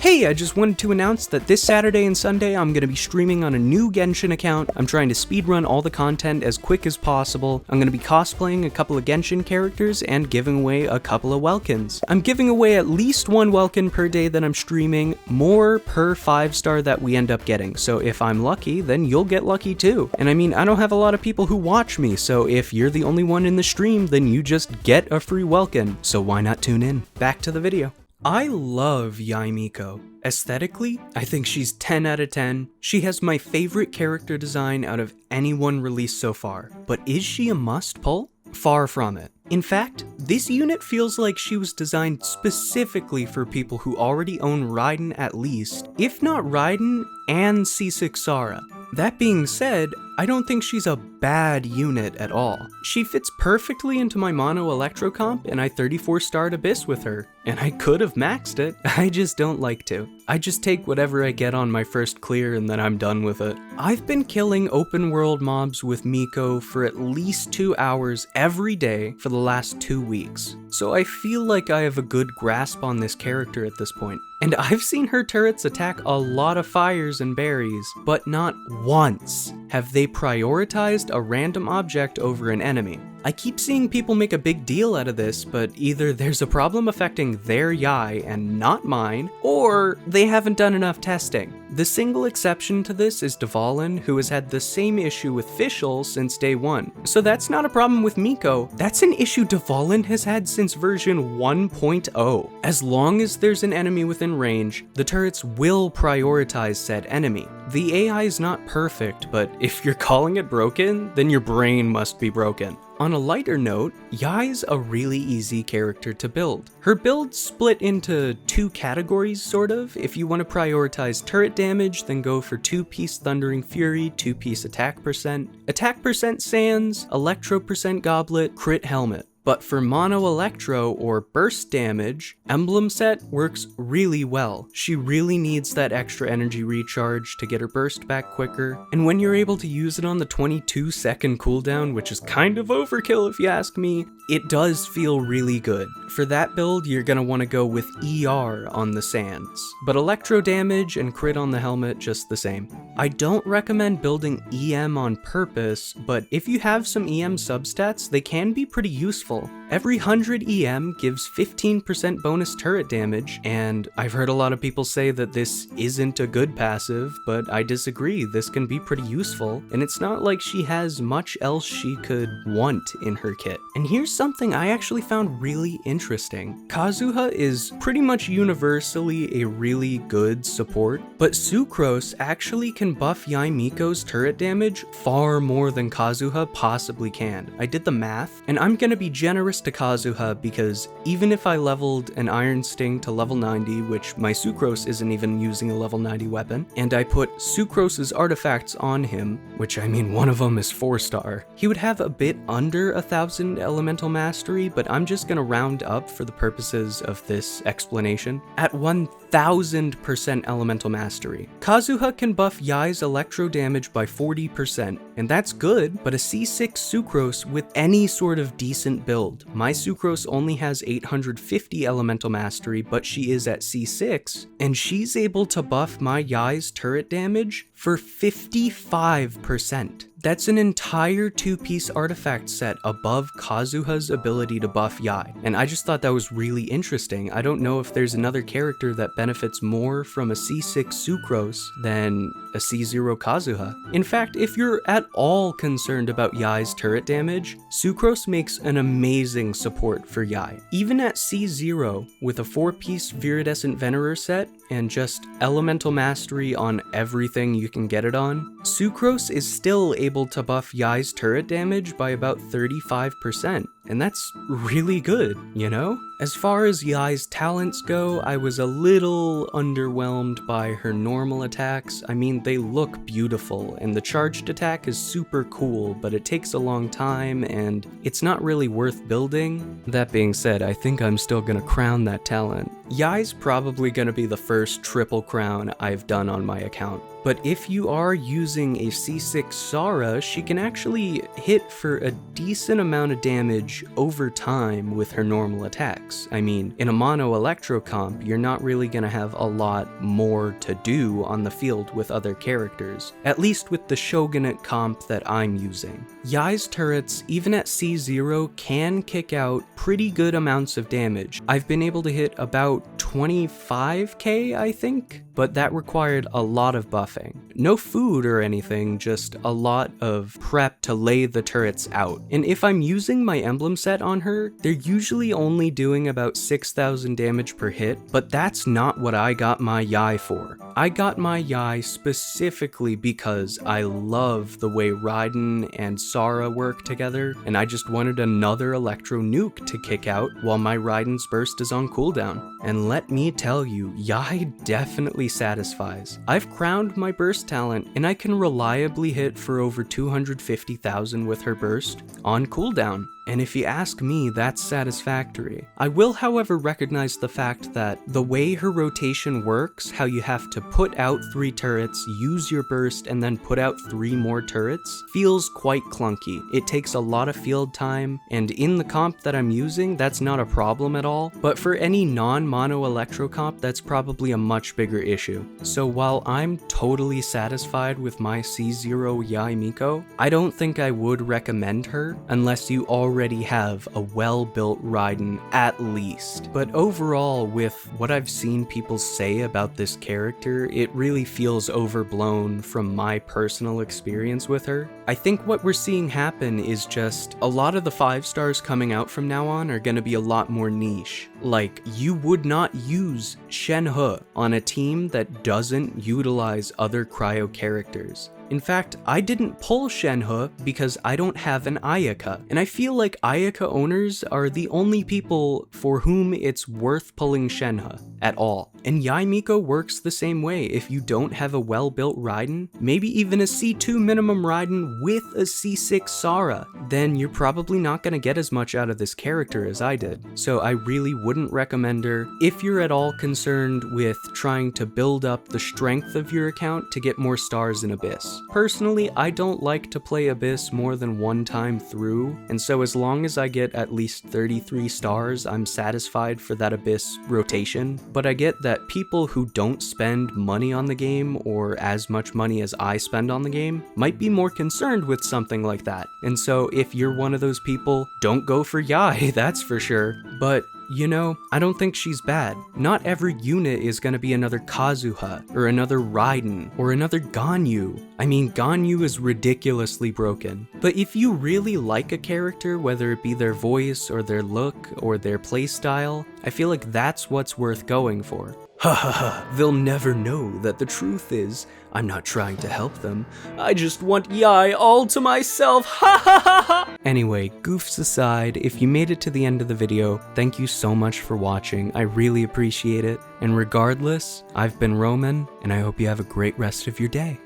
Hey, I just wanted to announce that this Saturday and Sunday I'm going to be streaming on a new Genshin account. I'm trying to speedrun all the content as quick as possible. I'm going to be cosplaying a couple of Genshin characters and giving away a couple of Welkins. I'm giving away at least one Welkin per day that I'm streaming, more per 5-star that we end up getting. So if I'm lucky, then you'll get lucky too. And I mean, I don't have a lot of people who watch me, so if you're the only one in the stream, then you just get a free Welkin. So why not tune in? Back to the video. I love Yae Miko. Aesthetically, I think she's 10 out of 10. She has my favorite character design out of anyone released so far. But is she a must pull? Far from it. In fact, this unit feels like she was designed specifically for people who already own Raiden at least, if not Raiden and C6 Sara. That being said, I don't think she's a bad unit at all. She fits perfectly into my mono electro comp, and I 34-starred Abyss with her. And I could have maxed it, I just don't like to. I just take whatever I get on my first clear and then I'm done with it. I've been killing open world mobs with Miko for at least 2 hours every day for the last 2 weeks. So I feel like I have a good grasp on this character at this point. And I've seen her turrets attack a lot of fires and berries, but not once have they prioritized a random object over an enemy. I keep seeing people make a big deal out of this, but either there's a problem affecting their Yae and not mine, or they haven't done enough testing. The single exception to this is Dvalin, who has had the same issue with Fischl since day 1. So that's not a problem with Miko, that's an issue Dvalin has had since version 1.0. As long as there's an enemy within range, the turrets will prioritize said enemy. The AI is not perfect, but if you're calling it broken, then your brain must be broken. On a lighter note, Yae's a really easy character to build. Her build's split into 2 categories, sort of. If you want to prioritize turret damage, then go for 2-piece Thundering Fury, 2-piece attack percent Sands, electro percent Goblet, crit helmet. But for mono electro or burst damage, Emblem Set works really well. She really needs that extra energy recharge to get her burst back quicker, and when you're able to use it on the 22-second cooldown, which is kind of overkill if you ask me, it does feel really good. For that build, you're gonna want to go with ER on the Sands, but electro damage and crit on the helmet just the same. I don't recommend building EM on purpose, but if you have some EM substats, they can be pretty useful. Every 100 EM gives 15% bonus turret damage, and I've heard a lot of people say that this isn't a good passive, but I disagree. This can be pretty useful, and it's not like she has much else she could want in her kit. And here's something I actually found really interesting. Kazuha is pretty much universally a really good support, but Sucrose actually can buff Yae Miko's turret damage far more than Kazuha possibly can. I did the math, and I'm gonna be generous to Kazuha because even if I leveled an Iron Sting to level 90, which my Sucrose isn't even using a level 90 weapon, and I put Sucrose's artifacts on him, which I mean one of them is 4-star, he would have a bit under 1,000 elemental mastery, but I'm just gonna round up for the purposes of this explanation, at 1,000% elemental mastery. Kazuha can buff Yae's electro damage by 40%, and that's good, but a C6 Sucrose with any sort of decent build. My Sucrose only has 850 elemental mastery, but she is at C6, and she's able to buff my Yae's turret damage for 55%. That's an entire 2-piece artifact set above Kazuha's ability to buff Yae, and I just thought that was really interesting. I don't know if there's another character that benefits more from a C6 Sucrose than a C0 Kazuha. In fact, if you're at all concerned about Yae's turret damage, Sucrose makes an amazing support for Yae. Even at C0, with a 4-piece Viridescent Venerer set, and just elemental mastery on everything you can get it on, Sucrose is still able to buff Yae's turret damage by about 35%, and that's really good, you know? As far as Yae's talents go, I was a little underwhelmed by her normal attacks. I mean, they look beautiful, and the charged attack is super cool, but it takes a long time, and it's not really worth building. That being said, I think I'm still gonna crown that talent. Yae's probably gonna be the first triple crown I've done on my account. But if you are using a C6 Sara, she can actually hit for a decent amount of damage over time with her normal attacks. works. I mean, in a mono electro comp, you're not really gonna have a lot more to do on the field with other characters, at least with the Shogunate comp that I'm using. Yae's turrets, even at C0, can kick out pretty good amounts of damage. I've been able to hit about 25k, I think, but that required a lot of buffing. No food or anything, just a lot of prep to lay the turrets out. And if I'm using my emblem set on her, they're usually only doing about 6,000 damage per hit, but that's not what I got my Yae for. I got my Yae specifically because I love the way Raiden and Sara work together, and I just wanted another electro nuke to kick out while my Raiden's burst is on cooldown. And let me tell you, Yae definitely satisfies. I've crowned my burst talent, and I can reliably hit for over 250,000 with her burst on cooldown. And if you ask me, that's satisfactory. I will, however, recognize the fact that the way her rotation works, how you have to put out 3 turrets, use your burst, and then put out 3 more turrets, feels quite clunky. It takes a lot of field time, and in the comp that I'm using, that's not a problem at all, but for any non-mono electro comp, that's probably a much bigger issue. So while I'm totally satisfied with my C0 Yae Miko, I don't think I would recommend her unless you already have a well-built Raiden at least. But overall, with what I've seen people say about this character, it really feels overblown from my personal experience with her. I think what we're seeing happen is just a lot of the 5 stars coming out from now on are going to be a lot more niche. Like, you would not use Shenhe on a team that doesn't utilize other cryo characters. In fact, I didn't pull Shenhe because I don't have an Ayaka, and I feel like Ayaka owners are the only people for whom it's worth pulling Shenhe at all. And Yae Miko works the same way. If you don't have a well-built Raiden, maybe even a C2 minimum Raiden with a C6 Sara, then you're probably not going to get as much out of this character as I did. So I really wouldn't recommend her if you're at all concerned with trying to build up the strength of your account to get more stars in Abyss. Personally, I don't like to play Abyss more than one time through, and so as long as I get at least 33 stars, I'm satisfied for that Abyss rotation. But I get that people who don't spend money on the game, or as much money as I spend on the game, might be more concerned with something like that. And so if you're one of those people, don't go for Yae, that's for sure. But you know, I don't think she's bad. Not every unit is gonna be another Kazuha, or another Raiden, or another Ganyu. I mean, Ganyu is ridiculously broken. But if you really like a character, whether it be their voice, or their look, or their playstyle, I feel like that's what's worth going for. Ha ha ha, they'll never know that the truth is, I'm not trying to help them. I just want Yae all to myself, ha ha ha ha! Anyway, goofs aside, if you made it to the end of the video, thank you so much for watching, I really appreciate it. And regardless, I've been Roman, and I hope you have a great rest of your day.